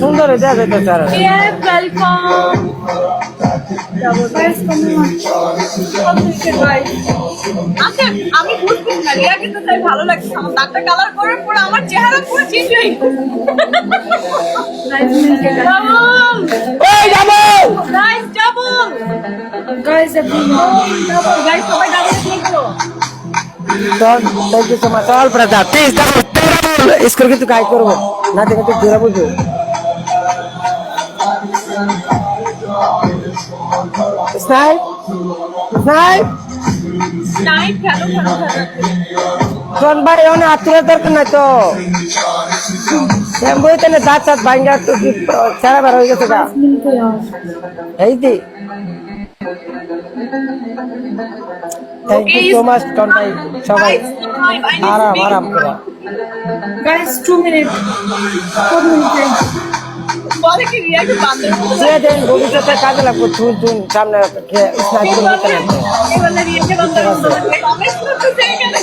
সুন্দর দেখা যাইতে স্যার আমি বুঝছি না রিয়া কিন্তু তাই ভালো লাগছে আমার দাঁতটা কালার করার পর আমার চেহারা পুরো চেঞ্জ হয়ে গেছে ওই double guys double guys double guys সবাই ডাবল লিখো thank you so much all brother please double इसको কিন্তু গাই করব না দেখে তো জোরা বুঝো স্নাইপ স্নাইপ নাইট খেলো কোন ভাই ওনে আত্মীয় দরকার নাই তো এমবইতে না দাঁত দাঁত ভাঙা তো কি সারা বার হয়ে গেছে গা এই দি থ্যাংক ইউ সো মাচ টন্টাই সবাই আরাম আরাম করে গাইস 2 মিনিট 4 মিনিট বলে কি রিয়া কি বান্দর যে দেন ভবিষ্যতে কাজে লাগবে তুই তুই সামনে স্নাইপ করতে না এবারে রিয়া কে বান্দর কমেন্ট করতে এখানে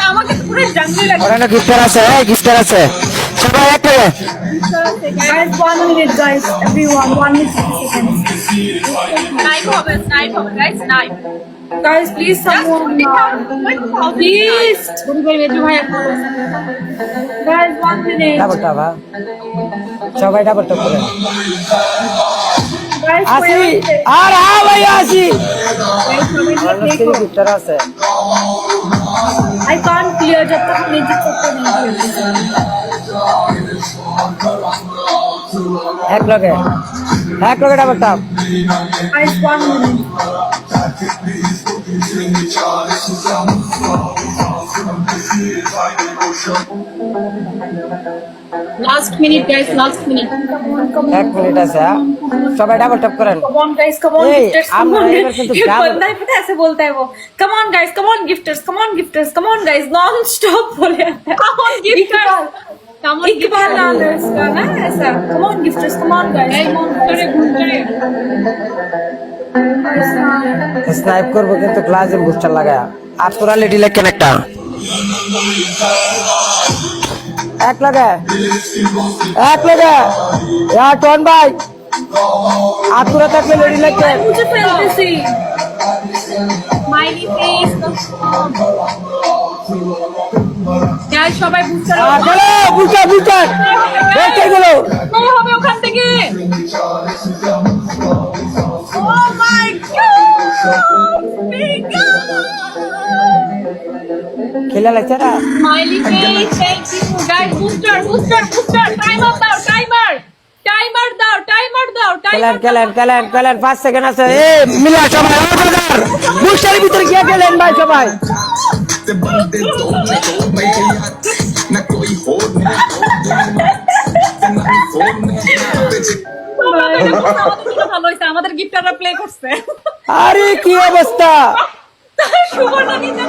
আমাকে পুরো জানলে লাগে ওখানে গিফটার আছে গিফটার আছে সবাই একটা guys 1 minute guys everyone 1 minute 60 seconds snipe হবে guys please someone please guys 1 minute double টাপ সবাই ডাবল টাপ করে guys আসি আর হ্যাঁ ভাই আসি গিফটার আছে I can't clear जब तक म्यूजिक सबको नहीं এক লগে ডাবল টাপ guys 1 minute last minute guys last minute এক মিনিট আছে সবাই ডাবল টাপ করেন come on guys come on Hey, gifters come আমরা on এবার কিন্তু ये double- बंदा ही पता है ऐसे बोलता है वो come on guys come on gifters come on gifters come on guys non stop बोले come on gifters come on एक बार ना लो इसका ना ऐसा come on gifters come on guys come on करे भूल करे স্নাইপ করবো কিন্তু গ্লাসে বুস্টার লাগায়া আর তোরা লেডি লেখেন একটা এক লগে টন ভাই আর তোরা থাকলে লেডি লেখেন मुझे फैंटेसी स्माइली फेस গাইস সবাই বুস্টার চলো বুস্টার গেলো কি হবে ওখান থেকে ও মাই গড খেলা লাগছে না smiley face thank you guys booster timer দাও খেলেন 5 সেকেন্ড আছে এ মিলা সবাই বুস্টারের ভিতরে গিয়ে গেলেন ভাই সবাই আমাদের গিফটাররা প্লে করছে আরে কি অবস্থা সুবর্ণা নিতে